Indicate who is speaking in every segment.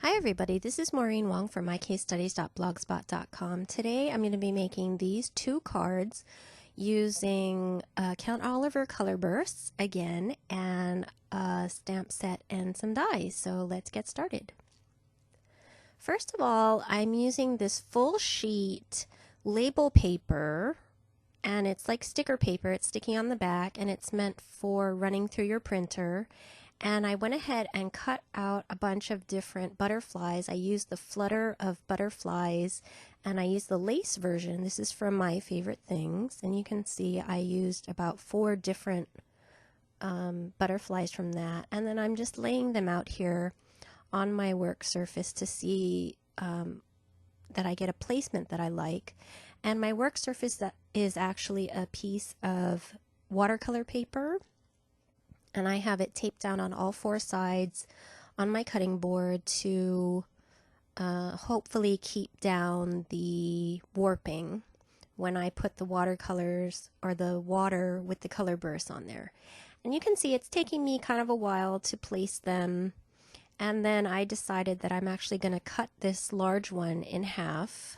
Speaker 1: Hi everybody, this is Maureen Wong from mycasestudies.blogspot.com. Today I'm going to be making these two cards using Count Oliver color bursts again and a stamp set and some dies. So let's get started. First of all, I'm using this full sheet label paper, and it's like sticker paper. It's sticky on the back and it's meant for running through your printer. And I went ahead and cut out a bunch of different butterflies. I used the flutter of butterflies and I used the lace version. This is from My Favorite Things, and you can see I used about 4 different butterflies from that. And then I'm just laying them out here on my work surface to see that I get a placement that I like. And my work surface that is actually a piece of watercolor paper, and I have it taped down on all 4 sides on my cutting board to hopefully keep down the warping when I put the watercolors or the water with the color bursts on there. And you can see it's taking me kind of a while to place them, and then I decided that I'm actually going to cut this large one in half,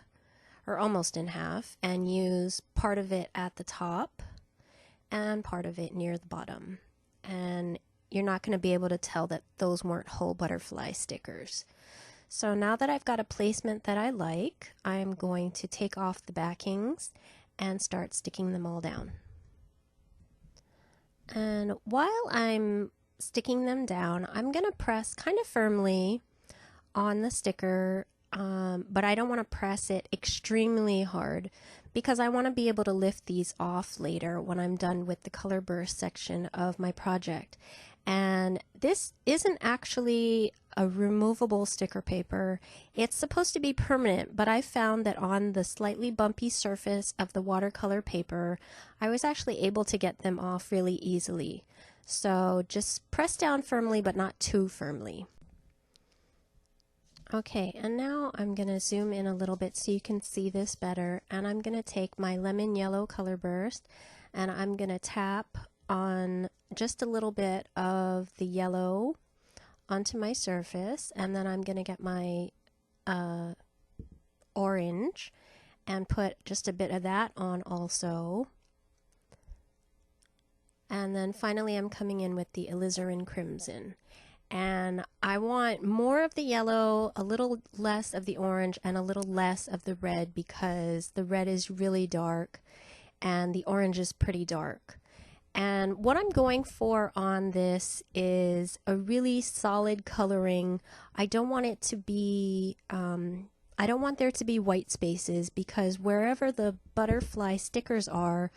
Speaker 1: or almost in half, and use part of it at the top and part of it near the bottom. And you're not going to be able to tell that those weren't whole butterfly stickers. So now that I've got a placement that I like, I'm going to take off the backings and start sticking them all down. And while I'm sticking them down, I'm going to press kind of firmly on the sticker, but I don't want to press it extremely hard, because I want to be able to lift these off later when I'm done with the color burst section of my project. And this isn't actually a removable sticker paper. It's supposed to be permanent, but I found that on the slightly bumpy surface of the watercolor paper, I was actually able to get them off really easily. So just press down firmly, but not too firmly. Okay, and now I'm going to zoom in a little bit so you can see this better, and I'm going to take my lemon yellow color burst and I'm going to tap on just a little bit of the yellow onto my surface, and then I'm going to get my orange and put just a bit of that on also. And then finally I'm coming in with the alizarin crimson. And I want more of the yellow, a little less of the orange, and a little less of the red, because the red is really dark and the orange is pretty dark. And what I'm going for on this is a really solid coloring. I don't want it to be, I don't want there to be white spaces, because wherever the butterfly stickers are,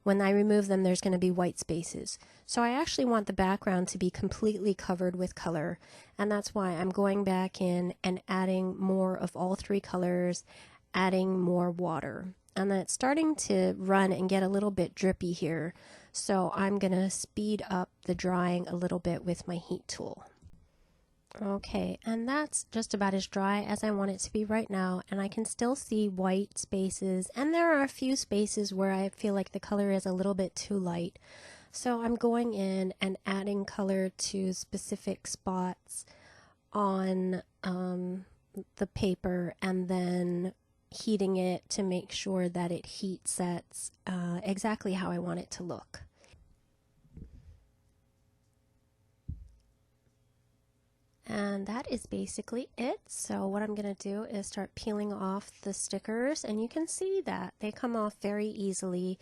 Speaker 1: when I remove them, there's going to be white spaces. So I actually want the background to be completely covered with color, and that's why I'm going back in and adding more of all 3 colors, adding more water. And then it's starting to run and get a little bit drippy here, so I'm going to speed up the drying a little bit with my heat tool. Okay, and that's just about as dry as I want it to be right now, and I can still see white spaces, and there are a few spaces where I feel like the color is a little bit too light. So I'm going in and adding color to specific spots on the paper, and then heating it to make sure that it heat sets exactly how I want it to look. And that is basically it. So what I'm going to do is start peeling off the stickers, and you can see that they come off very easily.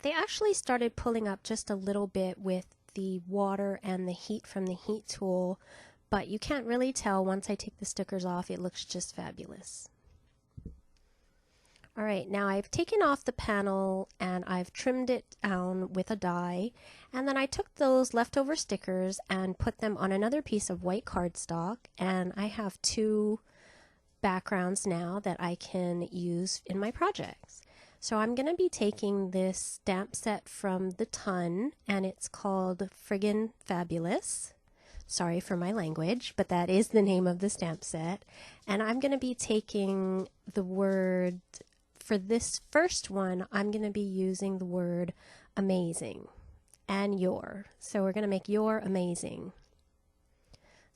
Speaker 1: They actually started pulling up just a little bit with the water and the heat from the heat tool, but you can't really tell once I take the stickers off. It looks just fabulous. Alright, now I've taken off the panel and I've trimmed it down with a die, and then I took those leftover stickers and put them on another piece of white cardstock, and I have 2 backgrounds now that I can use in my projects. So I'm going to be taking this stamp set from the Ton, and it's called Friggin Fabulous. Sorry for my language, but that is the name of the stamp set. And I'm going to be taking the word, for this first one, I'm going to be using the word amazing and your. So we're going to make your amazing.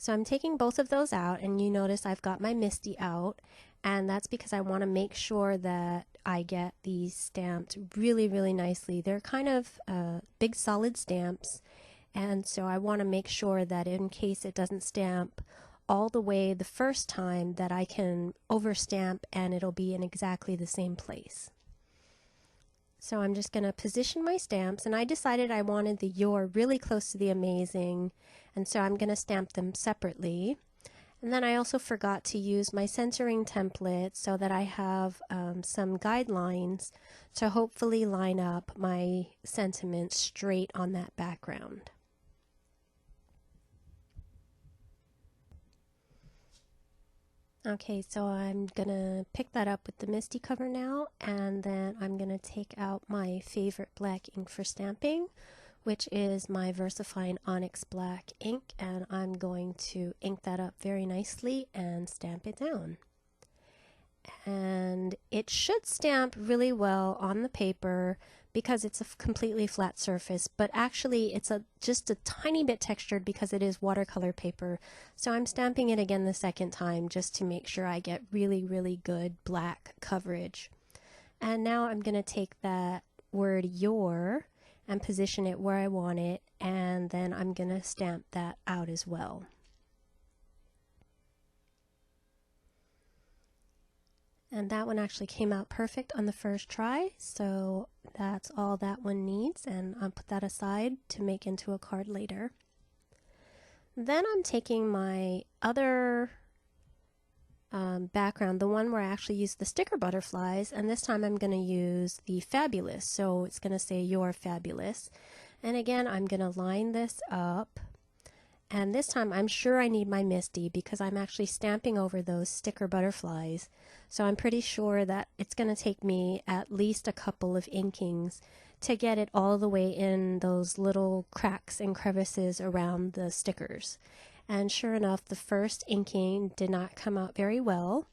Speaker 1: So I'm taking both of those out, and you notice I've got my MISTI out, and that's because I want to make sure that I get these stamped really, really nicely. They're kind of big solid stamps, and so I want to make sure that in case it doesn't stamp all the way the first time, that I can overstamp and it'll be in exactly the same place. So I'm just going to position my stamps, and I decided I wanted the "Your" really close to the "Amazing," and so I'm going to stamp them separately. And then I also forgot to use my centering template so that I have some guidelines to hopefully line up my sentiments straight on that background. Okay, so I'm gonna pick that up with the MISTI cover now, and then I'm gonna take out my favorite black ink for stamping, which is my VersaFine Onyx Black ink, and I'm going to ink that up very nicely and stamp it down. And it should stamp really well on the paper because it's a completely flat surface, but actually it's just a tiny bit textured because it is watercolor paper. So I'm stamping it again the second time just to make sure I get really, really good black coverage. And now I'm going to take that word "Your" and position it where I want it, and then I'm going to stamp that out as well. And that one actually came out perfect on the first try, so that's all that one needs, and I'll put that aside to make into a card later. Then I'm taking my other background, the one where I actually used the sticker butterflies, and this time I'm going to use the Fabulous, so it's going to say "You're Fabulous." And again, I'm going to line this up, and this time I'm sure I need my MISTI because I'm actually stamping over those sticker butterflies. So I'm pretty sure that it's going to take me at least a couple of inkings to get it all the way in those little cracks and crevices around the stickers. And sure enough, the first inking did not come out very well.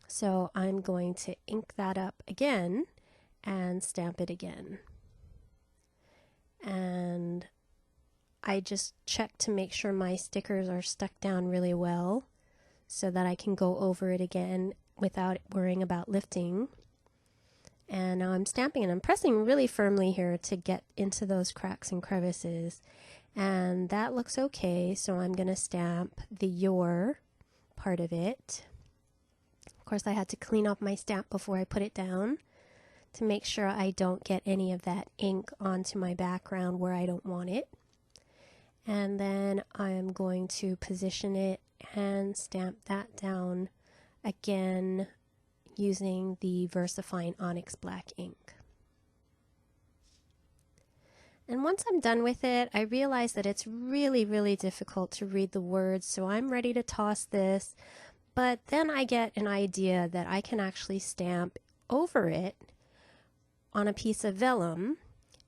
Speaker 1: So I'm going to ink that up again and stamp it again. And I just check to make sure my stickers are stuck down really well so that I can go over it again without worrying about lifting. And now I'm stamping, and I'm pressing really firmly here to get into those cracks and crevices. And that looks okay, so I'm going to stamp the "Your" part of it. Of course, I had to clean off my stamp before I put it down to make sure I don't get any of that ink onto my background where I don't want it. And then I'm going to position it and stamp that down again using the VersaFine Onyx Black ink. And once I'm done with it, I realize that it's really, really difficult to read the words, so I'm ready to toss this. But then I get an idea that I can actually stamp over it on a piece of vellum,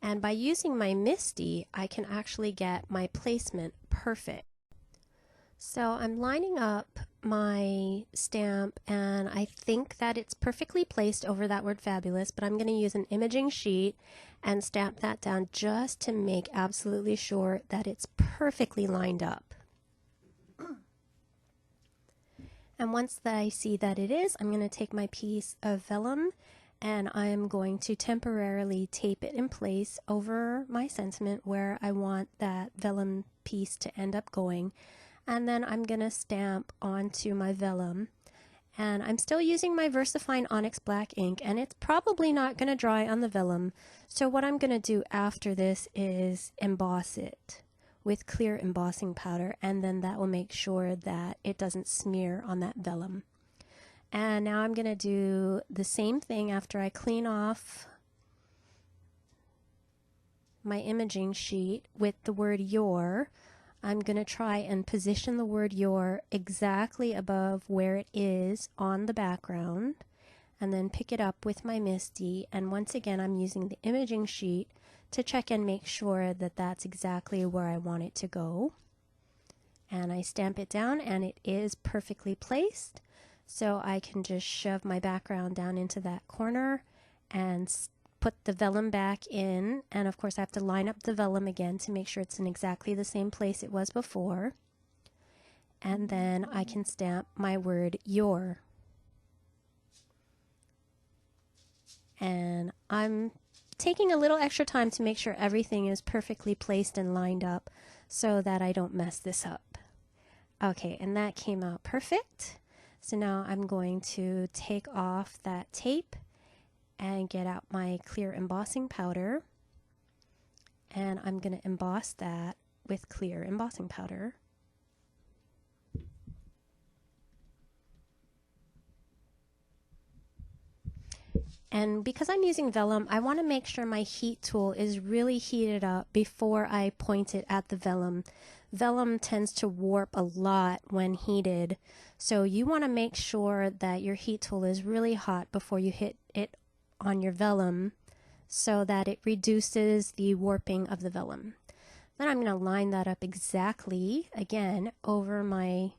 Speaker 1: and by using my MISTI, I can actually get my placement perfect. So I'm lining up my stamp, and I think that it's perfectly placed over that word "Fabulous," but I'm going to use an imaging sheet and stamp that down just to make absolutely sure that it's perfectly lined up. And once I see that it is, I'm going to take my piece of vellum and I'm going to temporarily tape it in place over my sentiment where I want that vellum piece to end up going. And then I'm going to stamp onto my vellum. And I'm still using my VersaFine Onyx Black ink, and it's probably not going to dry on the vellum. So what I'm going to do after this is emboss it with clear embossing powder, and then that will make sure that it doesn't smear on that vellum. And now I'm going to do the same thing after I clean off my imaging sheet with the word "Your." I'm going to try and position the word "Your" exactly above where it is on the background, and then pick it up with my MISTI. And once again, I'm using the imaging sheet to check and make sure that that's exactly where I want it to go. And I stamp it down, and it is perfectly placed. So I can just shove my background down into that corner and put the vellum back in, and of course I have to line up the vellum again to make sure it's in exactly the same place it was before. and then I can stamp my word your. And I'm taking a little extra time to make sure everything is perfectly placed and lined up so that I don't mess this up. Okay, and that came out perfect. So now I'm going to take off that tape and get out my clear embossing powder, and I'm going to emboss that with clear embossing powder. And because I'm using vellum, I want to make sure my heat tool is really heated up before I point it at the vellum. Vellum tends to warp a lot when heated, so you want to make sure that your heat tool is really hot before you hit it on your vellum so that it reduces the warping of the vellum. Then I'm going to line that up exactly, again, over my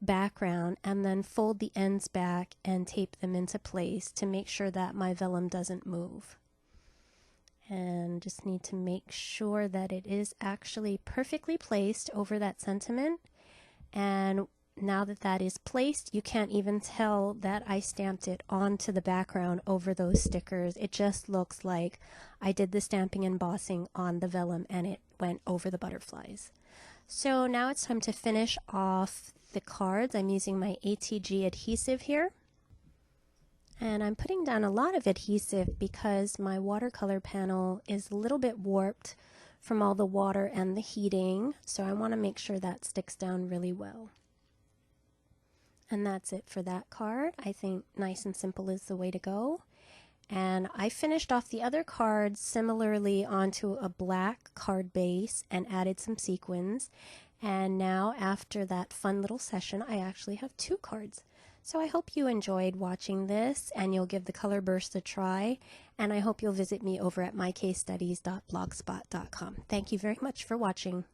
Speaker 1: background, and then fold the ends back and tape them into place to make sure that my vellum doesn't move. And just need to make sure that it is actually perfectly placed over that sentiment. And now that that is placed, you can't even tell that I stamped it onto the background over those stickers. It just looks like I did the stamping and embossing on the vellum and it went over the butterflies. So now it's time to finish off the cards. I'm using my ATG adhesive here, and I'm putting down a lot of adhesive because my watercolor panel is a little bit warped from all the water and the heating, so I want to make sure that sticks down really well. And that's it for that card. I think nice and simple is the way to go. And I finished off the other cards similarly onto a black card base and added some sequins. And now after that fun little session, I actually have 2 cards. So I hope you enjoyed watching this and you'll give the color burst a try. And I hope you'll visit me over at mycasestudies.blogspot.com. Thank you very much for watching.